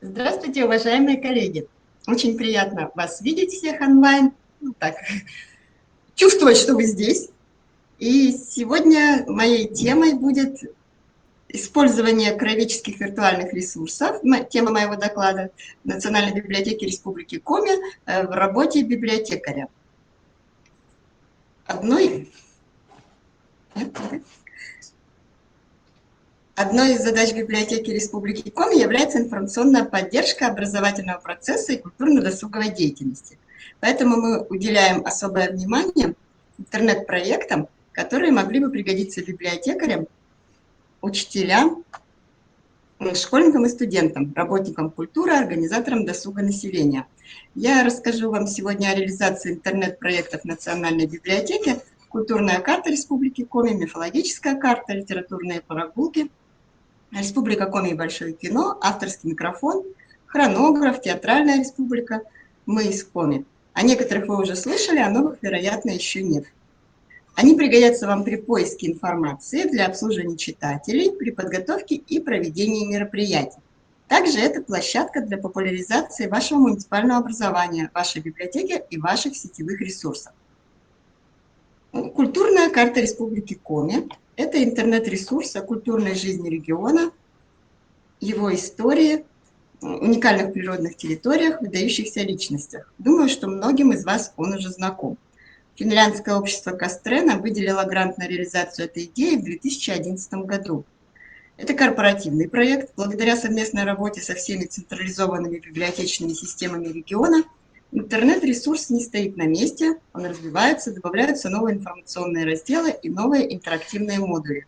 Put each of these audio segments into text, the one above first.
Здравствуйте, уважаемые коллеги! Очень приятно вас видеть всех онлайн. Так, чувствовать, что вы здесь. И сегодня моей темой будет использование краеведческих виртуальных ресурсов. Тема моего доклада в Национальной библиотеке Республики Коми в работе библиотекаря. Одной из задач библиотеки Республики Коми является информационная поддержка образовательного процесса и культурно-досуговой деятельности. Поэтому мы уделяем особое внимание интернет-проектам, которые могли бы пригодиться библиотекарям, учителям, школьникам и студентам, работникам культуры, организаторам досуга населения. Я расскажу вам сегодня о реализации интернет-проектов Национальной библиотеки: культурная карта Республики Коми, мифологическая карта, литературные прогулки, Республика Коми и Большое кино, авторский микрофон, хронограф, театральная республика, мы из Коми. О некоторых вы уже слышали, о новых, вероятно, еще нет. Они пригодятся вам при поиске информации, для обслуживания читателей, при подготовке и проведении мероприятий. Также это площадка для популяризации вашего муниципального образования, вашей библиотеки и ваших сетевых ресурсов. Культурная карта Республики Коми – это интернет-ресурс о культурной жизни региона, его истории, уникальных природных территориях, выдающихся личностях. Думаю, что многим из вас он уже знаком. Финляндское общество Кастрена выделило грант на реализацию этой идеи в 2011 году. Это корпоративный проект. Благодаря совместной работе со всеми централизованными библиотечными системами региона интернет-ресурс не стоит на месте, он развивается, добавляются новые информационные разделы и новые интерактивные модули.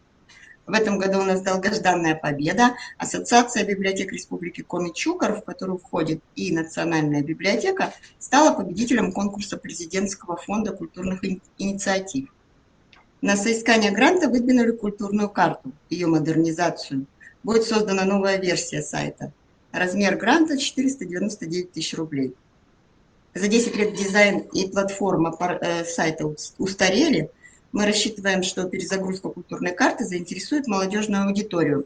В этом году у нас долгожданная победа. Ассоциация библиотек Республики Коми-Чукар, в которую входит и Национальная библиотека, стала победителем конкурса президентского фонда культурных инициатив. На соискание гранта выдвинули культурную карту, ее модернизацию. Будет создана новая версия сайта. Размер гранта 499 тысяч рублей. За 10 лет дизайн и платформа сайта устарели. Мы рассчитываем, что перезагрузка культурной карты заинтересует молодежную аудиторию.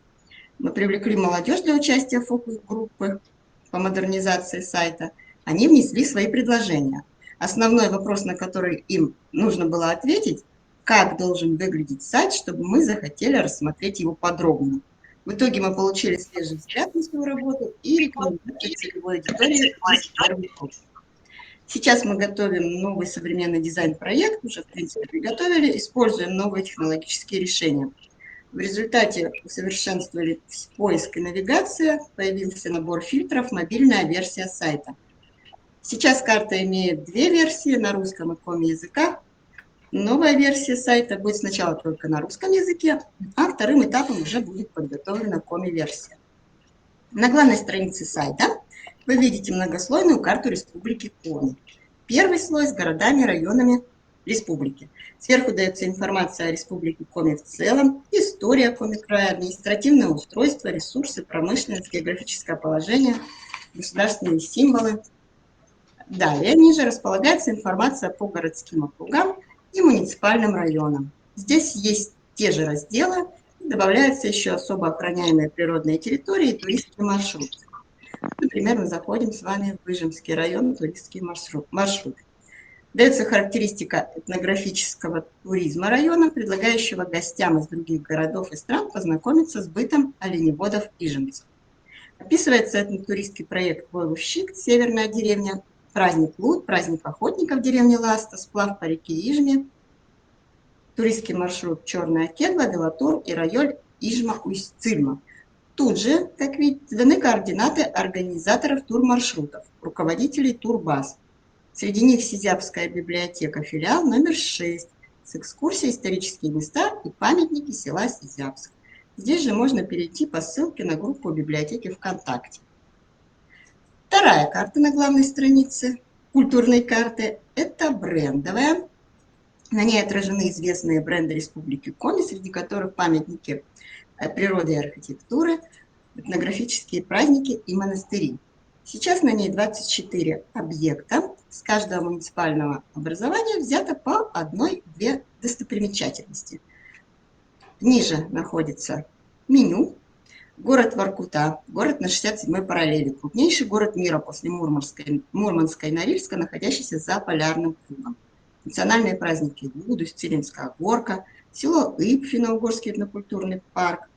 Мы привлекли молодежь для участия в фокус-группы по модернизации сайта. Они внесли свои предложения. Основной вопрос, на который им нужно было ответить: как должен выглядеть сайт, чтобы мы захотели рассмотреть его подробно. В итоге мы получили свежий взгляд на свою работу и рекомендации целевой аудитории из первых курсов. Сейчас мы готовим новый современный дизайн-проект, уже, в принципе, приготовили, используем новые технологические решения. В результате усовершенствовали поиск и навигация, появился набор фильтров, мобильная версия сайта. Сейчас карта имеет две версии, на русском и коми-языках. Новая версия сайта будет сначала только на русском языке, а вторым этапом уже будет подготовлена коми-версия. На главной странице сайта вы видите многослойную карту Республики Коми. Первый слой с городами, районами республики. Сверху дается информация о Республике Коми в целом, история Коми-края, административное устройство, ресурсы, промышленность, географическое положение, государственные символы. Далее ниже располагается информация по городским округам и муниципальным районам. Здесь есть те же разделы, добавляются еще особо охраняемые природные территории и туристские маршруты. Например, мы заходим с вами в Выжимский район, туристский маршрут. Дается характеристика этнографического туризма района, предлагающего гостям из других городов и стран познакомиться с бытом оленеводов ижемцев. Описывается этнотуристский проект Войлущик, северная деревня, праздник Луд, праздник охотников деревни Ласта, сплав по реке Ижме, туристский маршрут Черная Кедва, Велатур и район Ижма-Усть-Цильма. Тут же, как видите, даны координаты организаторов турмаршрутов, руководителей турбаз. Среди них Сизяпская библиотека, филиал номер 6, с экскурсией исторические места и памятники села Сизяпск. Здесь же можно перейти по ссылке на группу библиотеки ВКонтакте. Вторая карта на главной странице культурной карты – это брендовая. На ней отражены известные бренды Республики Коми, среди которых памятники природы и архитектуры, этнографические праздники и монастыри. Сейчас на ней 24 объекта. С каждого муниципального образования взято по одной-две достопримечательности. Ниже находится меню. Город Воркута, город на 67-й параллели, крупнейший город мира после Мурманска и Норильска, находящийся за полярным кругом. Национальные праздники Гудус, Целинская горка, село Иб, Финно-Угорский этнокультурный парк,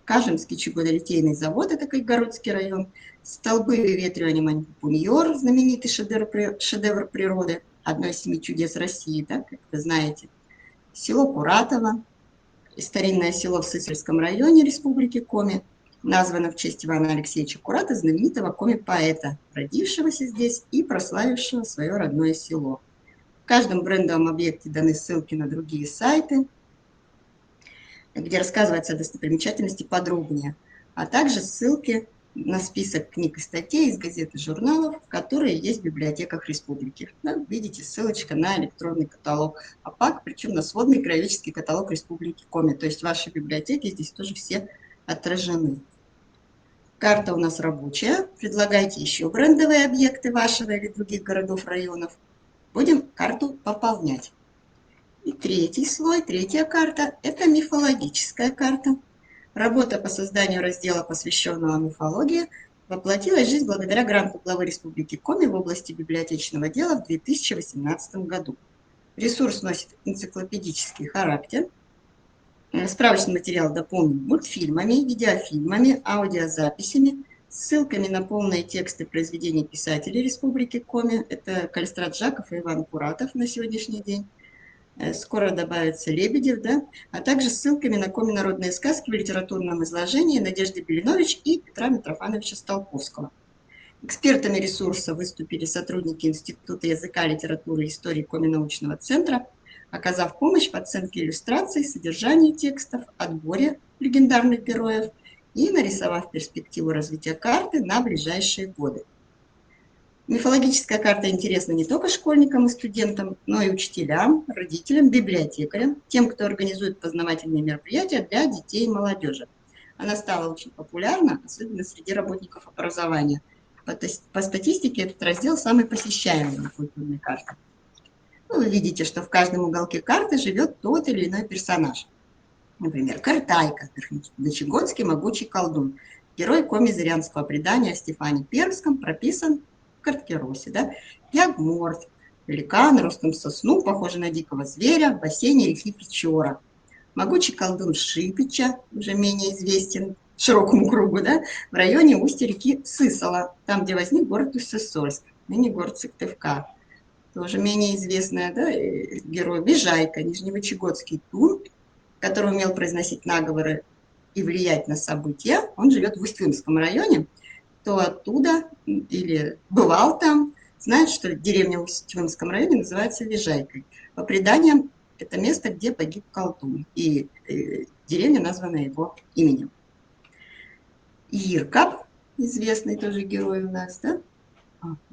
Кажемский чугунолитейный завод, это Кайгородский район, столбы ветрёни Маньпуньор, знаменитый шедевр природы, одно из 7 чудес России, да, как вы знаете, село Куратово, старинное село в Сысольском районе Республики Коми, названо в честь Ивана Алексеевича Курата, знаменитого коми-поэта, родившегося здесь и прославившего свое родное село. В каждом брендовом объекте даны ссылки на другие сайты, где рассказывается о достопримечательности подробнее, а также ссылки на список книг и статей из газет и журналов, которые есть в библиотеках республики. Да, видите, ссылочка на электронный каталог АПАК, причем на сводный краеведческий каталог Республики Коми. То есть ваши библиотеки здесь тоже все отражены. Карта у нас рабочая. Предлагайте еще брендовые объекты вашего или других городов, районов. Будем карту пополнять. И третий слой, третья карта – это мифологическая карта. Работа по созданию раздела, посвященного мифологии, воплотилась в жизнь благодаря гранту главы Республики Коми в области библиотечного дела в 2018 году. Ресурс носит энциклопедический характер. Справочный материал дополнен мультфильмами, видеофильмами, аудиозаписями, ссылками на полные тексты произведений писателей Республики Коми. Это Калистрат Жаков и Иван Куратов на сегодняшний день. Скоро добавится Лебедев, да, а также ссылками на коми-народные сказки в литературном изложении Надежды Белинович и Петра Митрофановича Столковского. Экспертами ресурса выступили сотрудники Института языка, литературы и истории Коми-научного центра, оказав помощь в оценке иллюстраций, содержании текстов, отборе легендарных героев и нарисовав перспективу развития карты на ближайшие годы. Мифологическая карта интересна не только школьникам и студентам, но и учителям, родителям, библиотекарям, тем, кто организует познавательные мероприятия для детей и молодежи. Она стала очень популярна, особенно среди работников образования. По статистике этот раздел самый посещаемый на культурной карте. Вы видите, что в каждом уголке карты живет тот или иной персонаж. Например, Картайка, Верхнечегонский могучий колдун, герой коми-зырянского предания о Стефане Пермском, прописан в Карткеросе. Да? Ягморт, великан, ростом сосну, похожий на дикого зверя, в бассейне реки Печора. Могучий колдун Шипича, уже менее известен широкому кругу, да? В районе устья реки Сысола, там, где возник город Усть-Сысольск, ныне город Сыктывкар. Тоже менее известная, да, герой Бежайка, Нижневычегодский тун, который умел произносить наговоры и влиять на события. Он живет в Усть-Вымском районе. Кто оттуда или бывал там, знает, что деревня в Усть-Вымском районе называется Вежайкой. По преданиям, это место, где погиб колдун, и деревня названа его именем. Иркап, известный тоже герой у нас, да?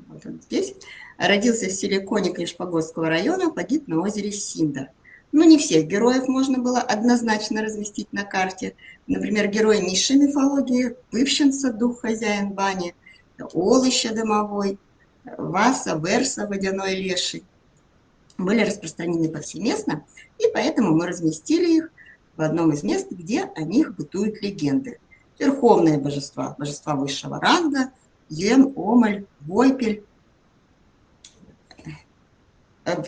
Вот он здесь. Родился в селе Коник Лишпогодского района, погиб на озере Синда. Но не всех героев можно было однозначно разместить на карте. Например, герой низшей мифологии, Пывщенца, дух хозяин бани, Олыща домовой, Васа, Верса, водяной леший были распространены повсеместно, и поэтому мы разместили их в одном из мест, где о них бытуют легенды. Верховные божества, божества высшего ранга, Ен, Омаль, Войпель,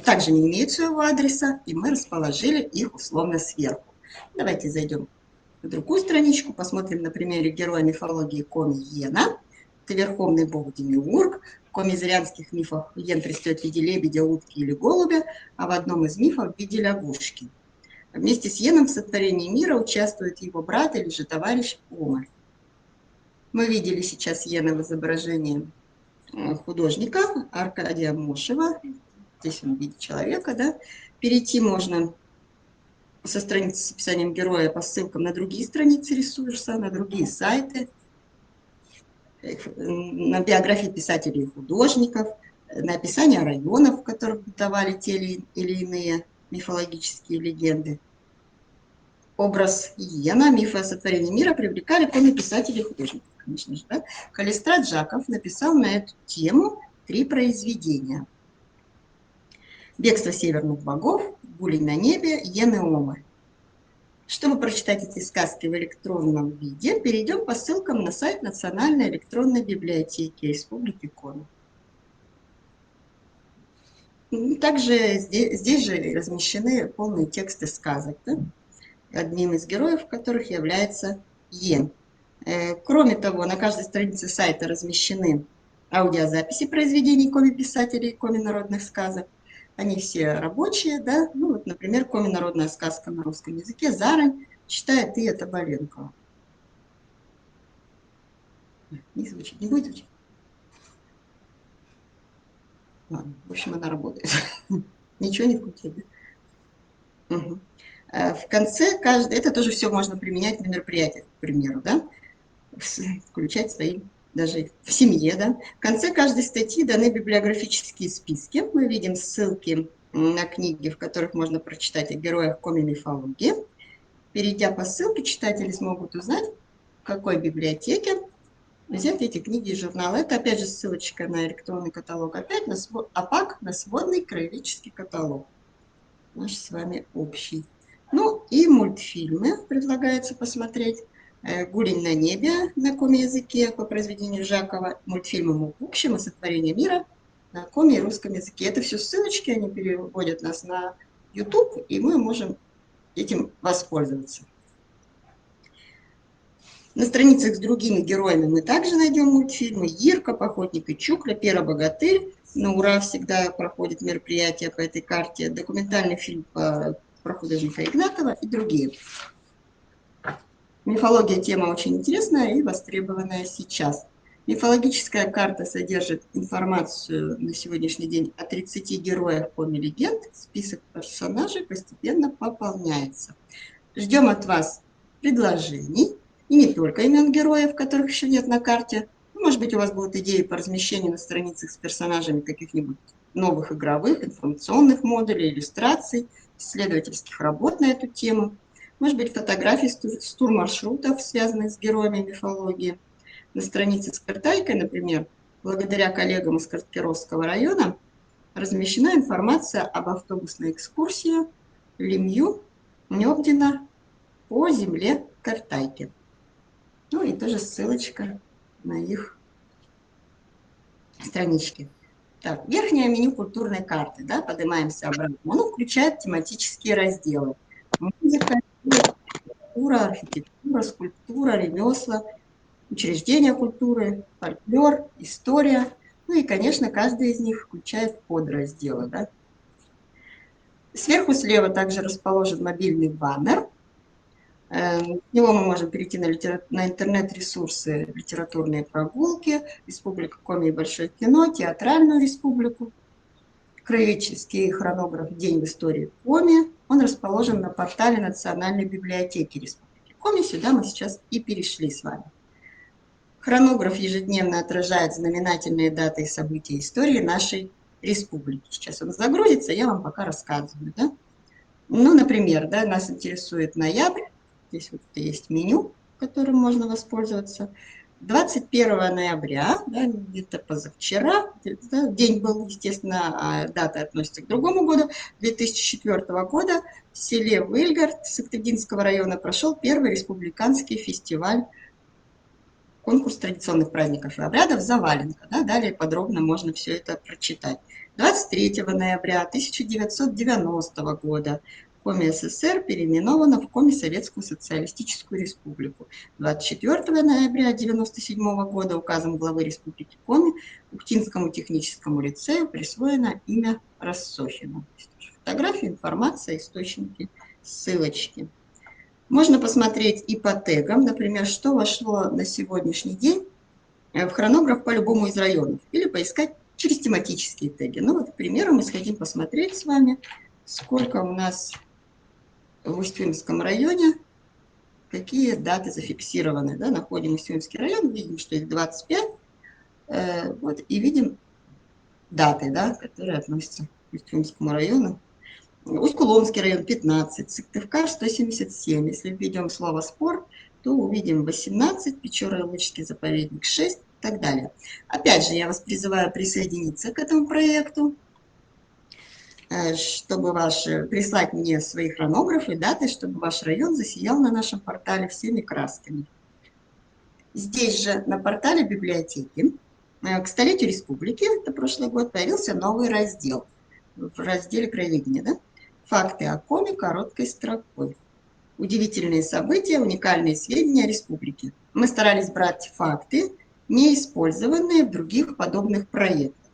также не имеют своего адреса, и мы расположили их условно сверху. Давайте зайдем на другую страничку, посмотрим на примере героя мифологии Коми Йена. Это верховный бог Демиург. В коми-зырянских мифах Йен предстает в виде лебедя, утки или голубя, а в одном из мифов в виде лягушки. Вместе с Йеном в сотворении мира участвует его брат или же товарищ Омаль. Мы видели сейчас Йена в изображении художника Аркадия Мошева. Здесь он в виде человека, да. Перейти можно со страницы с описанием героя по ссылкам на другие страницы ресурса, на другие сайты, на биографии писателей и художников, на описание районов, в которых бытовали те или иные мифологические легенды. Образ Иена, мифы о сотворении мира привлекали коми-писателей и художников, конечно же. Да? Калистрат Жаков написал на эту тему 3 произведения. «Бегство северных богов», «Булей на небе», «Йен и Омаль». Чтобы прочитать эти сказки в электронном виде, перейдем по ссылкам на сайт Национальной электронной библиотеки Республики Коми. Также здесь же размещены полные тексты сказок, да? Одним из героев которых является Йен. Кроме того, на каждой странице сайта размещены аудиозаписи произведений коми-писателей и коми-народных сказок. Они все рабочие, да? Ну, вот, например, коми-народная сказка на русском языке «Зарань» читает Ия Табаленко. Не звучит, не будет звучать? Ладно, в общем, она работает. Ничего не включает, да? Угу. В конце каждой, это тоже все можно применять на мероприятиях, к примеру, да? Включать свои, даже в семье, да. В конце каждой статьи даны библиографические списки. Мы видим ссылки на книги, в которых можно прочитать о героях коми-мифологии. Перейдя по ссылке, читатели смогут узнать, в какой библиотеке взять эти книги и журналы. Это, опять же, ссылочка на электронный каталог, опять на АПАК, на сводный краеведческий каталог. Наш с вами общий. Ну и мультфильмы предлагается посмотреть. «Гулень на небе» на коми-языке по произведению Жакова, мультфильмы «В общем» и «Сотворение мира» на коми и русском языке. Это все ссылочки, они переводят нас на YouTube, и мы можем этим воспользоваться. На страницах с другими героями мы также найдем мультфильмы «Ирка», «Походник и Чукля», «Пера Богатырь». На ура всегда проходит мероприятие по этой карте, документальный фильм про художника Игнатова и другие. Мифология – тема очень интересная и востребованная сейчас. Мифологическая карта содержит информацию на сегодняшний день о 30 героях коми-легенд. Список персонажей постепенно пополняется. Ждем от вас предложений, и не только имен героев, которых еще нет на карте. Может быть, у вас будут идеи по размещению на страницах с персонажами каких-нибудь новых игровых, информационных модулей, иллюстраций, исследовательских работ на эту тему. Может быть, фотографии с турмаршрутов, связанных с героями мифологии. На странице с картайкой, например, благодаря коллегам из Кировского района, размещена информация об автобусной экскурсии Лемью, Нёбдина по земле Картайки. Ну и тоже ссылочка на их странички. Так, верхнее меню культурной карты, да, поднимаемся обратно. Оно включает тематические разделы. Музыка, архитектура, скульптура, ремесла, учреждения культуры, фольклор, история. Ну и, конечно, каждый из них включает подразделы. Да. Сверху слева также расположен мобильный баннер. С него мы можем перейти на интернет-ресурсы «Литературные прогулки», «Республика Коми и Большое кино», «Театральную республику», краеведческий хронограф «День в истории Коми». Он расположен на портале Национальной библиотеки Республики Коми. Сюда мы сейчас и перешли с вами. Хронограф ежедневно отражает знаменательные даты и события истории нашей республики. Сейчас он загрузится, я вам пока рассказываю. Да? Ну, например, да, нас интересует ноябрь. Здесь вот есть меню, которым можно воспользоваться. 21 ноября, да, где-то позавчера, да, день был, естественно, а дата относится к другому году, 2004 года в селе Выльгард Сыктывдинского района прошел первый республиканский фестиваль, конкурс традиционных праздников и обрядов «Заваленка». Да, далее подробно можно все это прочитать. 23 ноября 1990 года Коми СССР переименована в Коми Советскую Социалистическую Республику. 24 ноября 1997 года указом главы Республики Коми Ухтинскому техническому лицею присвоено имя Рассохина. Фотографии, информация, источники, ссылочки. Можно посмотреть и по тегам, например, что вошло на сегодняшний день в хронограф по любому из районов, или поискать через тематические теги. Ну вот, к примеру, мы сходим посмотреть с вами, сколько у нас в Усть-Илимском районе, какие даты зафиксированы. Да? Находим Усть-Илимский район, видим, что их 25, вот, и видим даты, да, которые относятся к Усть-Илимскому району. Усть-Куломский район 15, Сыктывкар 177. Если введем слово «спорт», то увидим 18, Печора-Ялычский заповедник 6 и так далее. Опять же, я вас призываю присоединиться к этому проекту. чтобы прислать мне свои хронографы и даты, чтобы ваш район засиял на нашем портале всеми красками. Здесь же на портале библиотеки к столетию республики, это прошлый год, появился новый раздел. В разделе «Краеведение», да? Факты о Коме короткой строкой. Удивительные события, уникальные сведения о республике. Мы старались брать факты, не использованные в других подобных проектах.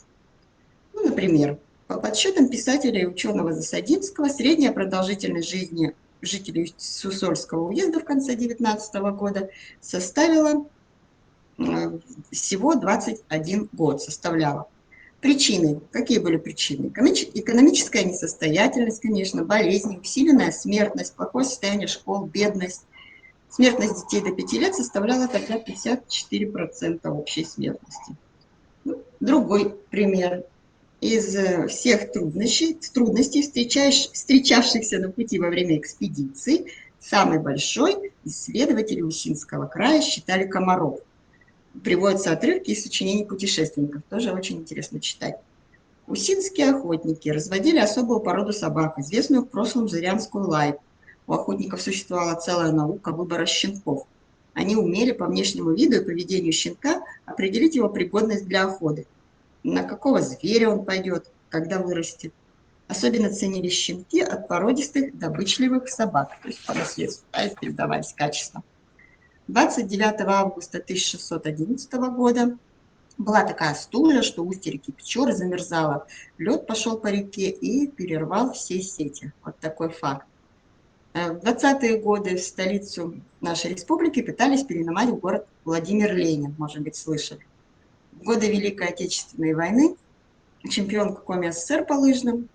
Ну, например, по подсчетам писателя и ученого Засадинского, средняя продолжительность жизни жителей Сусольского уезда в конце 19 года составила всего 21 год составляла. Причины. Какие были причины? Экономическая несостоятельность, конечно, болезни, усиленная смертность, плохое состояние школ, бедность. Смертность детей до 5 лет составляла тогда 54% общей смертности. Другой пример. Из всех трудностей, встречавшихся на пути во время экспедиции, самый большой исследователи Усинского края считали комаров. Приводятся отрывки из сочинений путешественников, тоже очень интересно читать. Усинские охотники разводили особую породу собак, известную в прошлом зырянскую лайку. У охотников существовала целая наука выбора щенков. Они умели по внешнему виду и поведению щенка определить его пригодность для охоты. На какого зверя он пойдет, когда вырастет. Особенно ценили щенки от породистых добычливых собак, то есть по наследству, передавались качества. 29 августа 1611 года была такая стужа, что устье реки Печоры замерзало. Лед пошел по реке и перервал все сети. Вот такой факт. В 20-е годы в столицу нашей республики пытались переименовать в город Владимир Ленин, может быть, слышали. В годы Великой Отечественной войны чемпионка Коми СССР по лыжным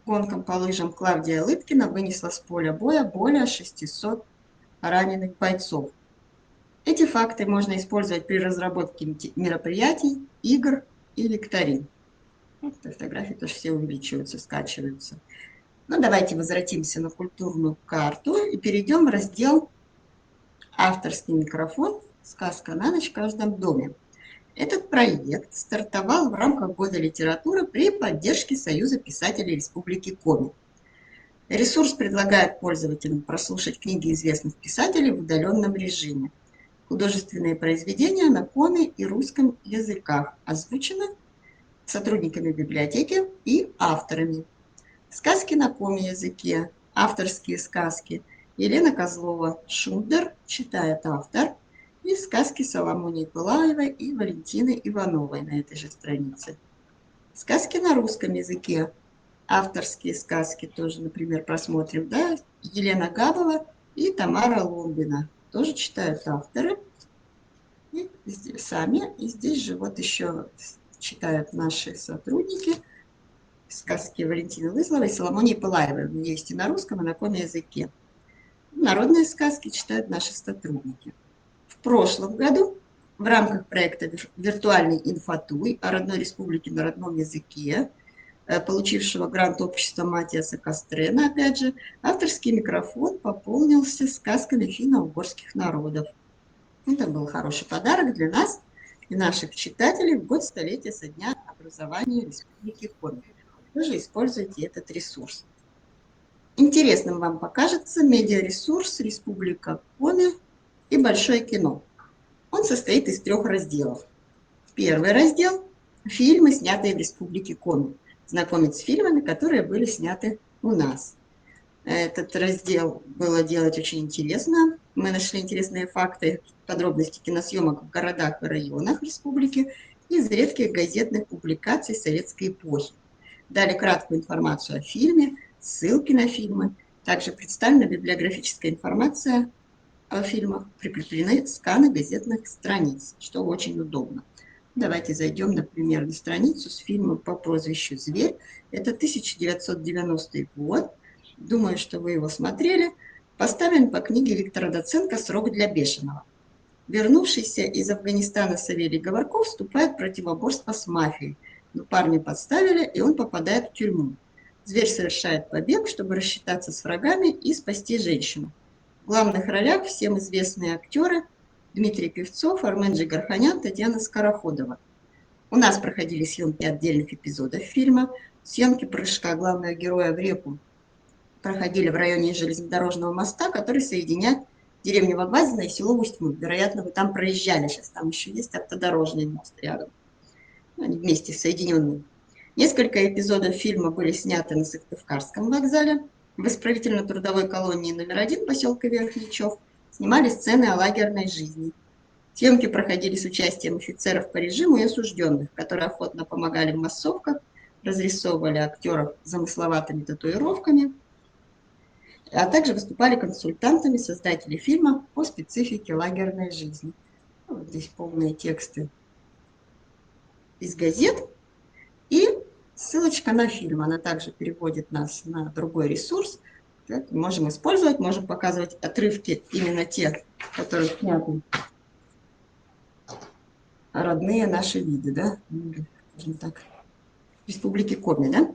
гонкам по лыжам Клавдия Лыткина вынесла с поля боя более 600 раненых бойцов. Эти факты можно использовать при разработке мероприятий, игр и викторин. Вот фотографии тоже все увеличиваются, скачиваются. Ну, давайте возвратимся на культурную карту и перейдем в раздел «Авторский микрофон. Сказка на ночь в каждом доме». Этот проект стартовал в рамках Года литературы при поддержке Союза писателей Республики Коми. Ресурс предлагает пользователям прослушать книги известных писателей в удаленном режиме. Художественные произведения на коми и русском языках озвучены сотрудниками библиотеки и авторами. Сказки на коми языке, авторские сказки. Елена Козлова Шундер читает автор. И сказки Соломонии Пылаевой и Валентины Ивановой на этой же странице. Сказки на русском языке. Авторские сказки тоже, например, просмотрим. Да? Елена Габова и Тамара Ломбина. Тоже читают авторы. И здесь, сами. И здесь же вот еще читают наши сотрудники. Сказки Валентины Лызловой и Соломонии Пылаевой. У меня есть и на русском, и на коми языке. Народные сказки читают наши сотрудники. В прошлом году в рамках проекта «Виртуальный инфотуй» о родной республике на родном языке, получившего грант общества Матиаса Кастрена, опять же, авторский микрофон пополнился сказками финно-угорских народов. Это был хороший подарок для нас и наших читателей в год столетия со дня образования Республики Коми. Тоже используйте этот ресурс. Интересным вам покажется медиаресурс Республика Коми и большое кино. Он состоит из 3 разделов. Первый раздел – фильмы, снятые в Республике Коми. Знакомить с фильмами, которые были сняты у нас. Этот раздел было делать очень интересно. Мы нашли интересные факты, подробности киносъемок в городах и районах республики из редких газетных публикаций советской эпохи. Дали краткую информацию о фильме, ссылки на фильмы. Также представлена библиографическая информация о фильмах, прикреплены сканы газетных страниц, что очень удобно. Давайте зайдем, например, на страницу с фильмом по прозвищу «Зверь». Это 1990 год. Думаю, что вы его смотрели. Поставлен по книге Виктора Доценко «Срок для бешеного». Вернувшийся из Афганистана Савелий Говорков вступает в противоборство с мафией. Но парня подставили, и он попадает в тюрьму. Зверь совершает побег, чтобы рассчитаться с врагами и спасти женщину. В главных ролях всем известные актеры Дмитрий Певцов, Армен Джигарханян, Татьяна Скороходова. У нас проходили съемки отдельных эпизодов фильма. Съемки прыжка главного героя в реку проходили в районе железнодорожного моста, который соединяет деревню Вагвазино и село Усть-Муд. Вероятно, вы там проезжали сейчас, там еще есть автодорожный мост рядом. Они вместе соединенные. Несколько эпизодов фильма были сняты на Сыктывкарском вокзале. В исправительно-трудовой колонии номер 1 поселка Верхничев снимали сцены о лагерной жизни. Съемки проходили с участием офицеров по режиму и осужденных, которые охотно помогали в массовках, разрисовывали актеров замысловатыми татуировками, а также выступали консультантами создателей фильма по специфике лагерной жизни. Вот здесь полные тексты из газет и ссылочка на фильм. Она также переводит нас на другой ресурс. Так, можем использовать, можем показывать отрывки, именно те, которые сняты родные наши виды, да, скажем так, Республики Коми, да.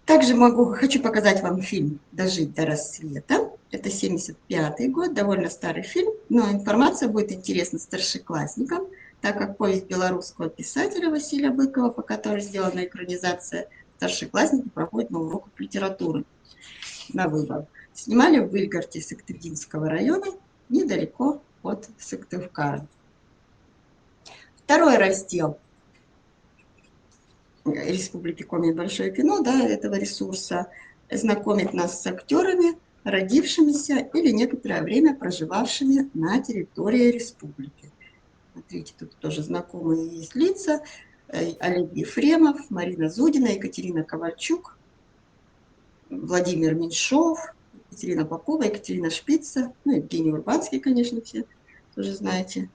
Также хочу показать вам фильм «Дожить до рассвета». Это 75-й год, довольно старый фильм, но информация будет интересна старшеклассникам, так как повесть белорусского писателя Василия Быкова, по которой сделана экранизация, старшеклассники проходят на уроках литературы на выбор. Снимали в Выльгарте Сыктывдинского района, недалеко от Сыктывкара. Второй раздел Республики Коми «Большое кино», да, этого ресурса, знакомит нас с актерами, родившимися или некоторое время проживавшими на территории республики. Смотрите, тут тоже знакомые есть лица. Олег Ефремов, Марина Зудина, Екатерина Ковальчук, Владимир Меньшов, Екатерина Попова, Екатерина Шпица, ну, Евгений Урбанский, конечно, все тоже знаете.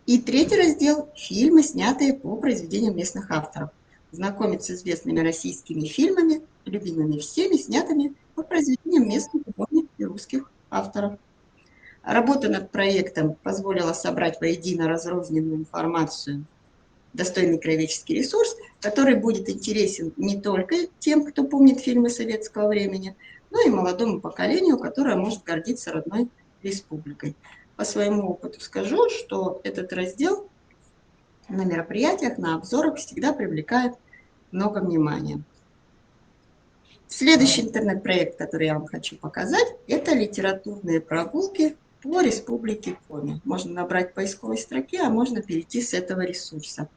И третий раздел – фильмы, снятые по произведениям местных авторов. Знакомить с известными российскими фильмами, любимыми всеми, снятыми по произведениям местных и русских авторов. Работа над проектом позволила собрать воедино разрозненную информацию, достойный краеведческий ресурс, который будет интересен не только тем, кто помнит фильмы советского времени, но и молодому поколению, которое может гордиться родной республикой. По своему опыту скажу, что этот раздел на мероприятиях, на обзорах всегда привлекает много внимания. Следующий интернет-проект, который я вам хочу показать, это литературные прогулки по Республике Коми. Можно набрать в поисковой строке, а можно перейти с этого ресурса.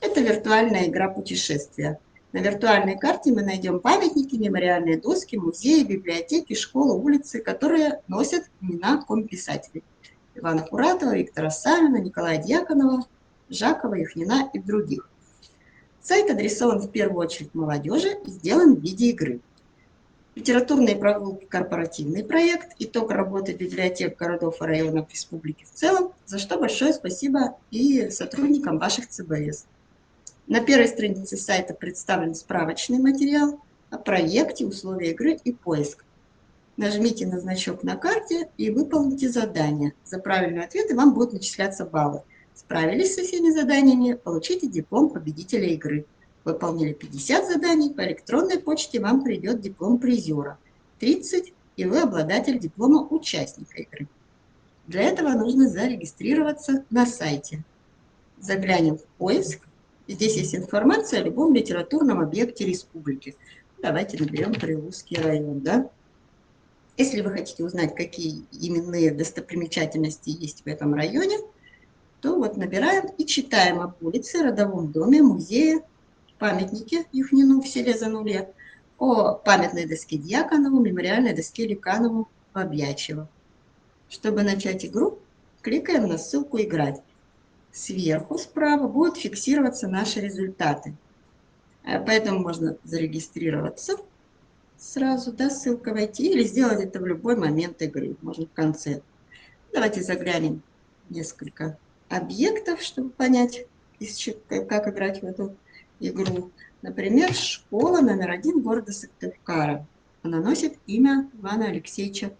Это виртуальная игра путешествия. На виртуальной карте мы найдем памятники, мемориальные доски, музеи, библиотеки, школы, улицы, которые носят имена коми-писателей. Ивана Куратова, Виктора Савина, Николая Дьяконова, Жакова, Юхнина и других. Сайт адресован в первую очередь молодежи и сделан в виде игры. Литературные прогулки – корпоративный проект, итог работы библиотек городов и районов республики в целом, за что большое спасибо и сотрудникам ваших ЦБС. На первой странице сайта представлен справочный материал о проекте, условия игры и поиск. Нажмите на значок на карте и выполните задание. За правильные ответы вам будут начисляться баллы. Справились со всеми заданиями, получите диплом победителя игры. Выполнили 50 заданий, по электронной почте вам придет диплом призера. 30, и вы обладатель диплома участника игры. Для этого нужно зарегистрироваться на сайте. Заглянем в поиск. Здесь есть информация о любом литературном объекте республики. Давайте наберем Прилузский район, да? Если вы хотите узнать, какие именные достопримечательности есть в этом районе, то вот набираем и читаем об улице, родовом доме, музее, памятнике Юхнину в селе Зануле, о памятной доске Дьяконову, мемориальной доске Ликанову в Обьячево. Чтобы начать игру, кликаем на ссылку «Играть». Сверху справа будут фиксироваться наши результаты. Поэтому можно зарегистрироваться сразу, да, ссылка войти, или сделать это в любой момент игры, можно в конце. Давайте заглянем в несколько объектов, чтобы понять, как играть в эту игру. Например, школа номер 1 города Сыктывкара. Она носит имя Ивана Алексеевича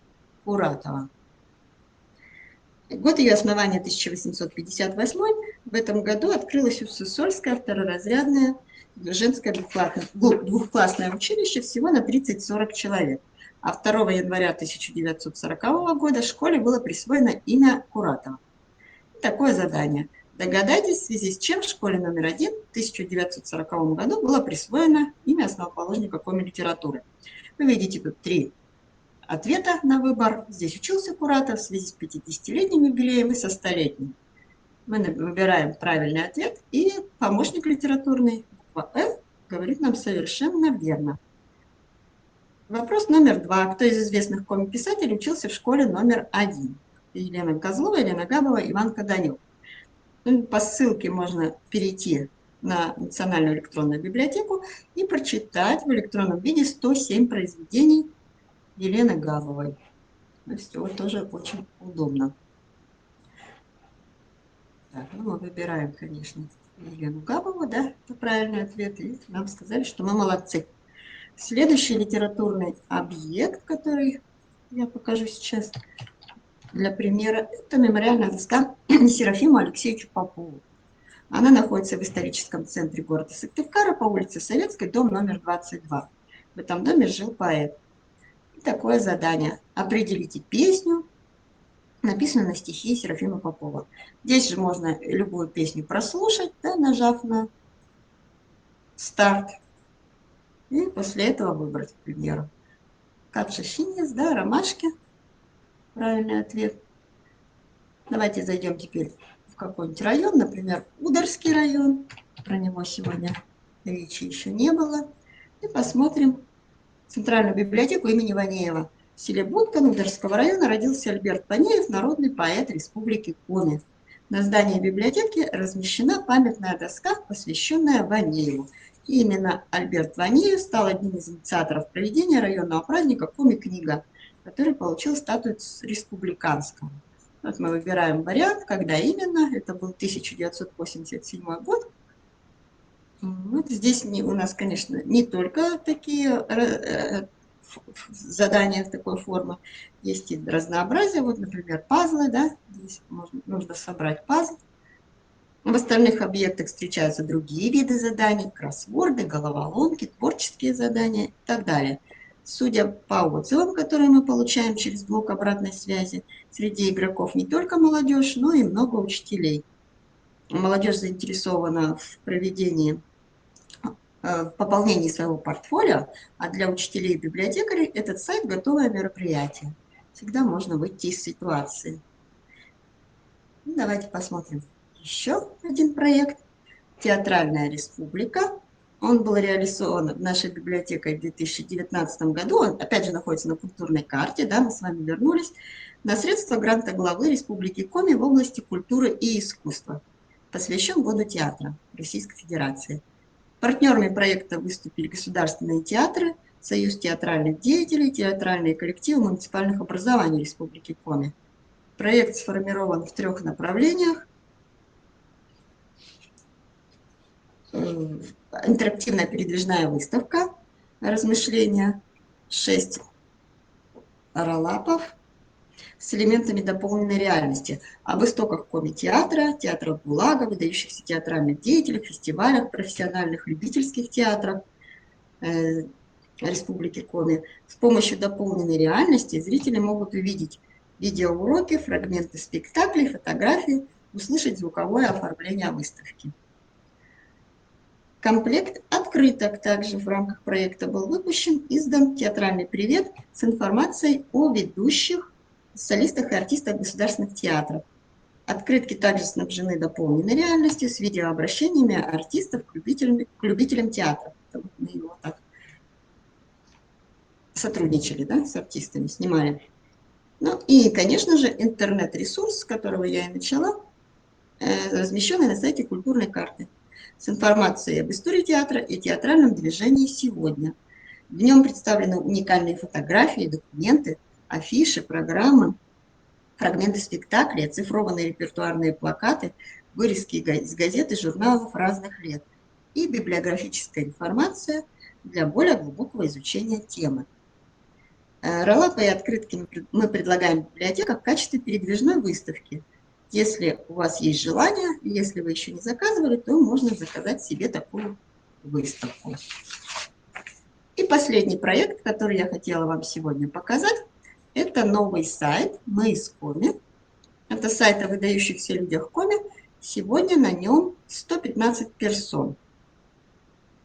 Куратова. Год ее основания 1858. В этом году открылось Уссысольское второразрядное женское двухклассное училище всего на 30-40 человек. А 2 января 1940 года школе было присвоено имя Куратова. Такое задание. Догадайтесь, в связи с чем в школе номер 1 в 1940 году было присвоено имя основоположника коми-литературы. Вы видите тут три ответа на выбор. Здесь учился куратор в связи с 50-летним юбилеем и со 100-летним. Мы выбираем правильный ответ, и помощник литературный, буква «F», говорит нам совершенно верно. Вопрос номер 2. Кто из известных коми-писателей учился в школе номер 1? Елена Козлова, Елена Габова, Иван Каданюк. По ссылке можно перейти на Национальную электронную библиотеку и прочитать в электронном виде 107 произведений Елены Габовой. То есть вот тоже очень удобно. Так, ну мы выбираем, конечно, Елену Габову, да, это правильный ответ, и нам сказали, что мы молодцы. Следующий литературный объект, который я покажу сейчас для примера, это мемориальная доска Серафиму Алексеевичу Попову. Она находится в историческом центре города Сыктывкара по улице Советской, дом номер 22. В этом доме жил поэт. И такое задание. Определите песню, написанную на стихи Серафима Попова. Здесь же можно любую песню прослушать, да, нажав на старт. И после этого выбрать, к примеру. Капша-Шинец, да, ромашки. Правильный ответ. Давайте зайдем теперь в какой-нибудь район, например, Ударский район. Про него сегодня речи еще не было. И посмотрим Центральную библиотеку имени Ванеева. В селе Будкан Ударского района родился Альберт Ванеев, народный поэт Республики Коми. На здании библиотеки размещена памятная доска, посвященная Ванееву. И именно Альберт Ванеев стал одним из инициаторов проведения районного праздника Коми-книга, который получил статус республиканского. Вот мы выбираем вариант, когда именно. Это был 1987 год. Вот здесь у нас, конечно, не только такие задания в такой форме, есть и разнообразие. Вот, например, пазлы, да, здесь нужно собрать пазл. В остальных объектах встречаются другие виды заданий, кроссворды, головоломки, творческие задания и так далее. Судя по отзывам, которые мы получаем через блок обратной связи, среди игроков не только молодежь, но и много учителей. Молодежь заинтересована в проведении, в пополнении своего портфолио, а для учителей и библиотекарей этот сайт – готовое мероприятие. Всегда можно выйти из ситуации. Давайте посмотрим еще один проект. «Театральная республика». Он был реализован нашей библиотекой в 2019 году. Он, опять же, находится на культурной карте. Да, мы с вами вернулись на средства гранта главы Республики Коми в области культуры и искусства. Посвящен Году театра Российской Федерации. Партнерами проекта выступили государственные театры, Союз театральных деятелей, театральные коллективы муниципальных образований Республики Коми. Проект сформирован в 3 направлениях. Интерактивная передвижная выставка, размышления, 6 роллапов с элементами дополненной реальности об истоках коми-театра, театра ГУЛАГа, выдающихся театральных деятелях, фестивалях, профессиональных любительских театрах Республики Коми. С помощью дополненной реальности зрители могут увидеть видеоуроки, фрагменты спектаклей, фотографии, услышать звуковое оформление выставки. Комплект открыток также в рамках проекта был выпущен, издан «Театральный привет» с информацией о ведущих, солистах и артистах государственных театров. Открытки также снабжены дополненной реальностью с видеообращениями артистов к любителям театра. Мы его так сотрудничали, да, с артистами, снимали. Ну и, конечно же, интернет-ресурс, с которого я и начала, размещенный на сайте культурной карты, с информацией об истории театра и театральном движении сегодня. В нем представлены уникальные фотографии, документы, афиши, программы, фрагменты спектаклей, оцифрованные репертуарные плакаты, вырезки из газет и журналов разных лет и библиографическая информация для более глубокого изучения темы. Роллапы и открытки мы предлагаем в библиотеках в качестве передвижной выставки. Если у вас есть желание, если вы еще не заказывали, то можно заказать себе такую выставку. И последний проект, который я хотела вам сегодня показать, это новый сайт «Мы из Коми». Это сайт о выдающихся людях Коми, Сегодня на нем 115 персон.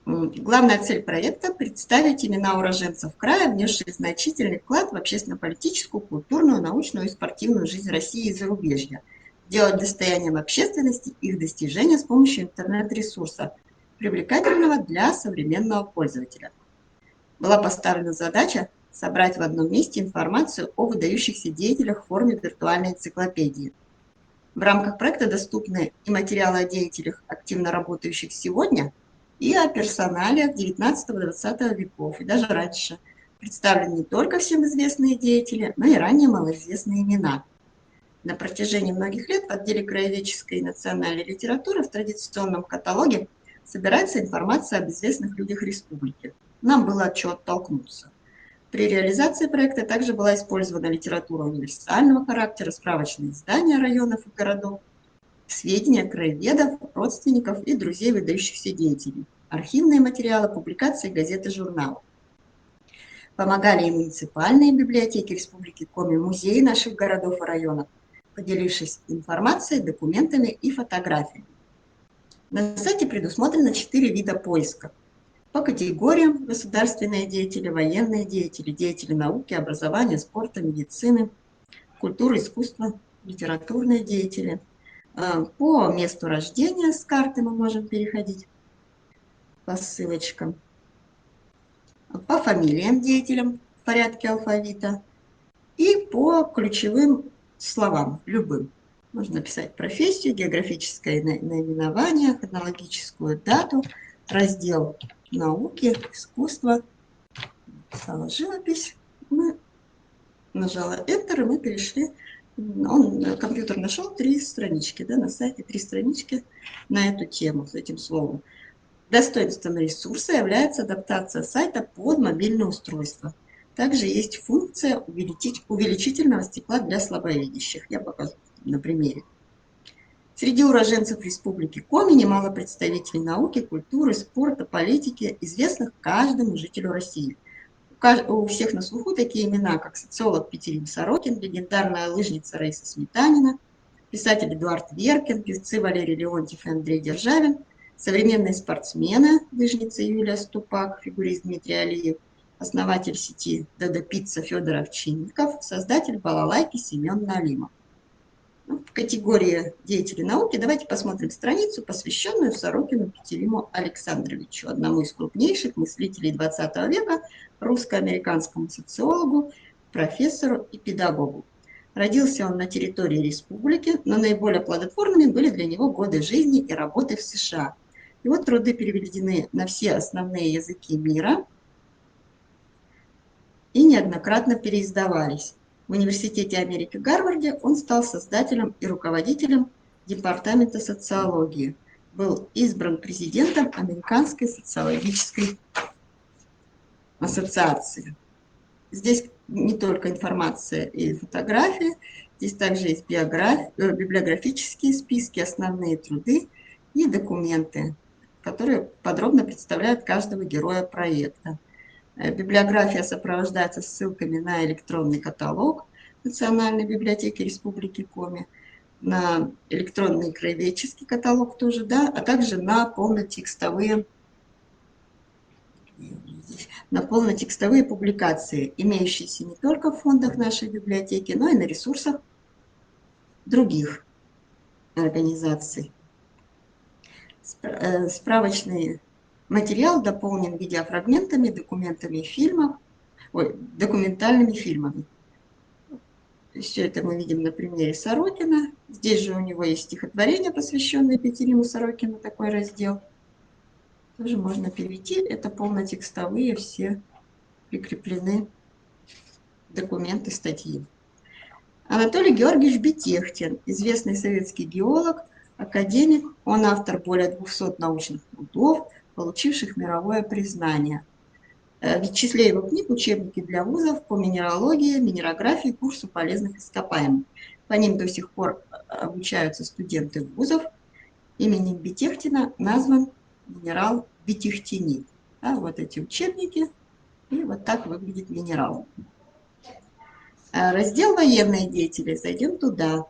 Главная цель проекта – представить имена уроженцев края, внесших значительный вклад в общественно-политическую, культурную, научную и спортивную жизнь России и зарубежья, сделать достоянием общественности их достижения с помощью интернет-ресурса, привлекательного для современного пользователя. Была поставлена задача собрать в одном месте информацию о выдающихся деятелях в форме виртуальной энциклопедии. В рамках проекта доступны и материалы о деятелях, активно работающих сегодня, и о персоналиях XIX-XX веков, и даже раньше. Представлены не только всем известные деятели, но и ранее малоизвестные имена. На протяжении многих лет в отделе краеведческой и национальной литературы в традиционном каталоге собирается информация об известных людях республики. Нам было от чего оттолкнуться. При реализации проекта также была использована литература универсального характера, справочные издания районов и городов, сведения краеведов, родственников и друзей выдающихся деятелей, архивные материалы, публикации, газеты, журналы. Помогали и муниципальные библиотеки Республики Коми, музеи наших городов и районов, поделившись информацией, документами и фотографиями. На сайте предусмотрено 4 вида поиска. По категориям: государственные деятели, военные деятели, деятели науки, образования, спорта, медицины, культуры, искусства, литературные деятели. По месту рождения с карты мы можем переходить по ссылочкам. По фамилиям деятелям в порядке алфавита и по ключевым словам, любым. Можно написать профессию, географическое наименование, хронологическую дату, раздел науки, искусства. Написала живопись, мы нажала Enter, и мы перешли. Компьютер нашел 3 странички, да, на сайте 3 странички на эту тему с этим словом. Достоинством ресурса является адаптация сайта под мобильное устройство. Также есть функция увеличительного стекла для слабовидящих. Я покажу на примере. Среди уроженцев Республики Коми немало представителей науки, культуры, спорта, политики, известных каждому жителю России. У всех на слуху такие имена, как социолог Петерим Сорокин, легендарная лыжница Раиса Сметанина, писатель Эдуард Веркин, певцы Валерий Леонтьев и Андрей Державин, современные спортсмены, лыжница Юлия Ступак, фигурист Дмитрий Алиев, основатель сети Додо Пицца Федор Овчинников, создатель балалайки Семен Налимов. В категории деятелей науки давайте посмотрим страницу, посвященную Сорокину Петериму Александровичу, одному из крупнейших мыслителей XX века, русско-американскому социологу, профессору и педагогу. Родился он на территории республики, но наиболее плодотворными были для него годы жизни и работы в США. Его труды переведены на все основные языки мира и неоднократно переиздавались. В Университете Америки Гарварде он стал создателем и руководителем Департамента социологии. Был избран президентом Американской социологической ассоциации. Здесь не только информация и фотографии, здесь также есть библиографические списки, основные труды и документы, которые подробно представляют каждого героя проекта. Библиография сопровождается ссылками на электронный каталог Национальной библиотеки Республики Коми, на электронный краеведческий каталог тоже, да, а также на полнотекстовые публикации, имеющиеся не только в фондах нашей библиотеки, но и на ресурсах других организаций. Справочный материал дополнен видеофрагментами, документальными фильмами. Все это мы видим на примере Сорокина. Здесь же у него есть стихотворение, посвященное Петериму Сорокину, такой раздел. Тоже можно перейти. Это полнотекстовые, все прикреплены документы, статьи. Анатолий Георгиевич Бетехтин, известный советский геолог, академик. Он автор более 200 научных трудов, получивших мировое признание. В числе его книг учебники для вузов по минералогии, минерографии, курсу полезных ископаемых. По ним до сих пор обучаются студенты вузов. Именем Бетехтина назван минерал бетехтинит. Да, вот эти учебники. И вот так выглядит минерал. Раздел «Военные деятели». Зайдем туда.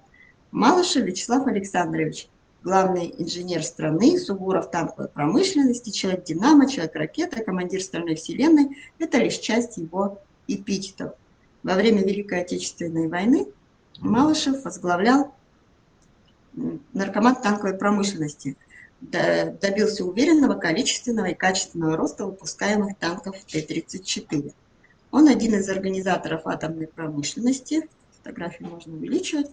Малышев Вячеслав Александрович. главный инженер страны, Суворов танковой промышленности, человек-динамо, человек-ракета, командир стальной вселенной. Это лишь часть его эпитетов. Во время Великой Отечественной войны Малышев возглавлял наркомат танковой промышленности, добился уверенного количественного и качественного роста выпускаемых танков Т-34. Он один из организаторов атомной промышленности, фотографию можно увеличивать,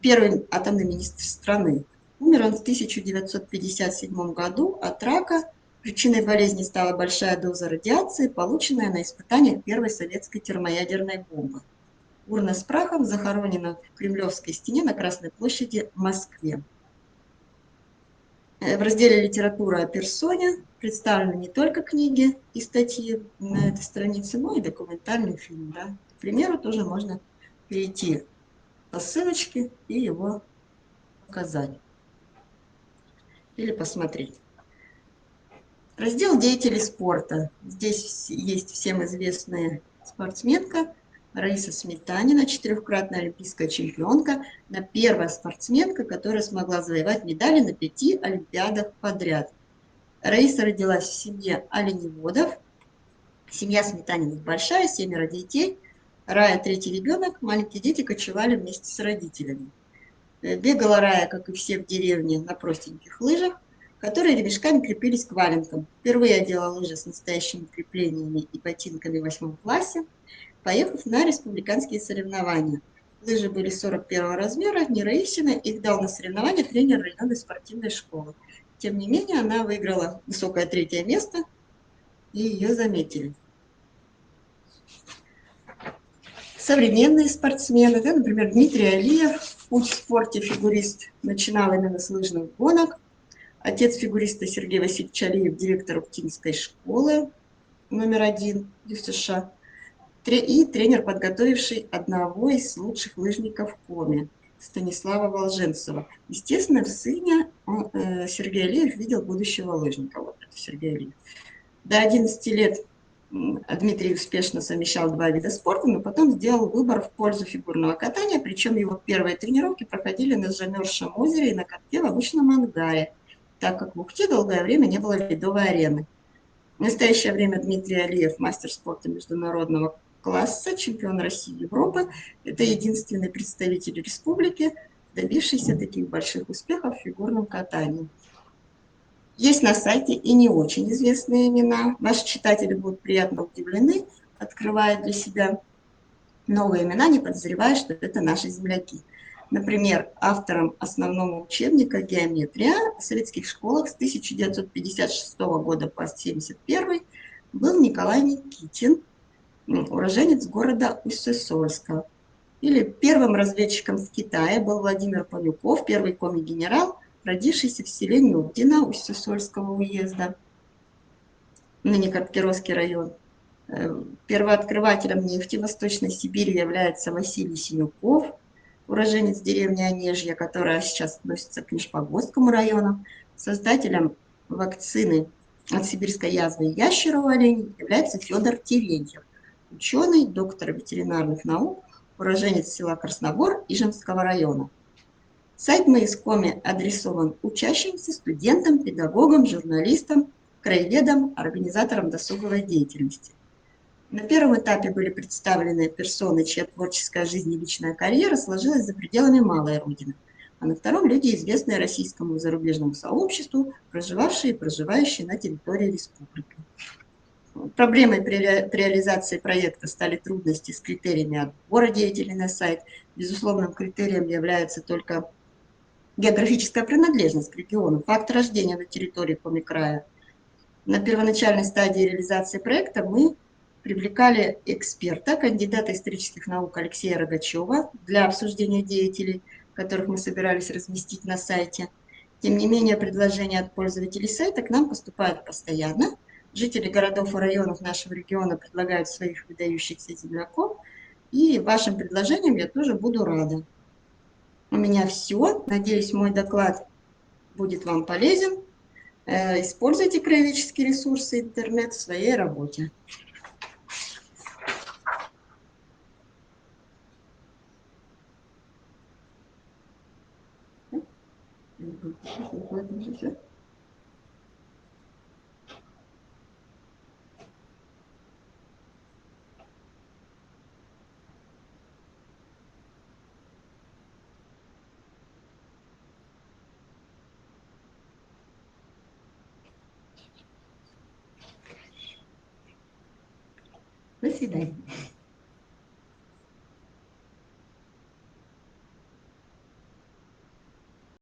первый атомный министр страны. Умер он в 1957 году от рака. Причиной болезни стала большая доза радиации, полученная на испытаниях первой советской термоядерной бомбы. Урна с прахом захоронена в Кремлевской стене на Красной площади в Москве. В разделе «Литература о персоне» представлены не только книги и статьи на этой странице, но и документальный фильм. Да. К примеру, тоже можно перейти по ссылочке и его показать или посмотреть. Раздел «Деятели спорта». Здесь есть всем известная спортсменка Раиса Сметанина, четырехкратная олимпийская чемпионка, первая спортсменка, которая смогла завоевать медали на 5 олимпиадах подряд. Раиса родилась в семье оленеводов. Семья Сметаниных большая, 7 детей. Рая третий ребенок, маленькие дети кочевали вместе с родителями. Бегала Рая, как и все в деревне, на простеньких лыжах, которые ремешками крепились к валенкам. Впервые одела лыжи с настоящими креплениями и ботинками в 8 классе, поехав на республиканские соревнования. Лыжи были 41 размера, не Раисины, их дал на соревнования тренер районной спортивной школы. Тем не менее, она выиграла высокое 3-е место, и ее заметили. Современные спортсмены, да, например, Дмитрий Алиев, путь в спорте фигурист, начинал именно с лыжных гонок. Отец фигуриста Сергей Васильевич Алиев, директор Уктинской школы №1 в США, и тренер, подготовивший одного из лучших лыжников Коми, Станислава Волженцева. Естественно, в сыне Сергей Алиев видел будущего лыжника. Вот это Сергей Алиев. До 11 лет Дмитрий успешно совмещал 2 вида спорта, но потом сделал выбор в пользу фигурного катания, причем его первые тренировки проходили на замерзшем озере и на катке в обычном ангаре, так как в Ухте долгое время не было ледовой арены. В настоящее время Дмитрий Алиев, мастер спорта международного класса, чемпион России и Европы. Это единственный представитель республики, добившийся таких больших успехов в фигурном катании. Есть на сайте и не очень известные имена. Ваши читатели будут приятно удивлены, открывая для себя новые имена, не подозревая, что это наши земляки. Например, автором основного учебника «Геометрия» в советских школах с 1956 года по 1971 был Николай Никитин, уроженец города Усть-Сосольска. Или первым разведчиком в Китае был Владимир Панюков, первый коми-генерал, родившийся в селе Нюрдино Усть-Сосольского уезда, ныне Кировский район. Первооткрывателем нефти в Восточной Сибири является Василий Синюков, уроженец деревни Онежья, которая сейчас относится к Нижпогодскому району. Создателем вакцины от сибирской язвы ящера у оленей является Федор Терентьев, ученый, доктор ветеринарных наук, уроженец села Красногор Ижемского района. Сайт Моискоми адресован учащимся, студентам, педагогам, журналистам, краеведам, организаторам досуговой деятельности. На первом этапе были представлены персоны, чья творческая жизнь и личная карьера сложилась за пределами малой родины, а на втором люди, известные российскому и зарубежному сообществу, проживавшие и проживающие на территории республики. Проблемой при реализации проекта стали трудности с критериями отбора деятелей на сайт. Безусловным критерием является только географическая принадлежность к региону, факт рождения на территории Коми-края. На первоначальной стадии реализации проекта мы привлекали эксперта, кандидата исторических наук Алексея Рогачева для обсуждения деятелей, которых мы собирались разместить на сайте. Тем не менее, предложения от пользователей сайта к нам поступают постоянно. Жители городов и районов нашего региона предлагают своих выдающихся земляков, и вашим предложениям я тоже буду рада. У меня все. Надеюсь, мой доклад будет вам полезен. Используйте краеведческие ресурсы интернет в своей работе. До свидания.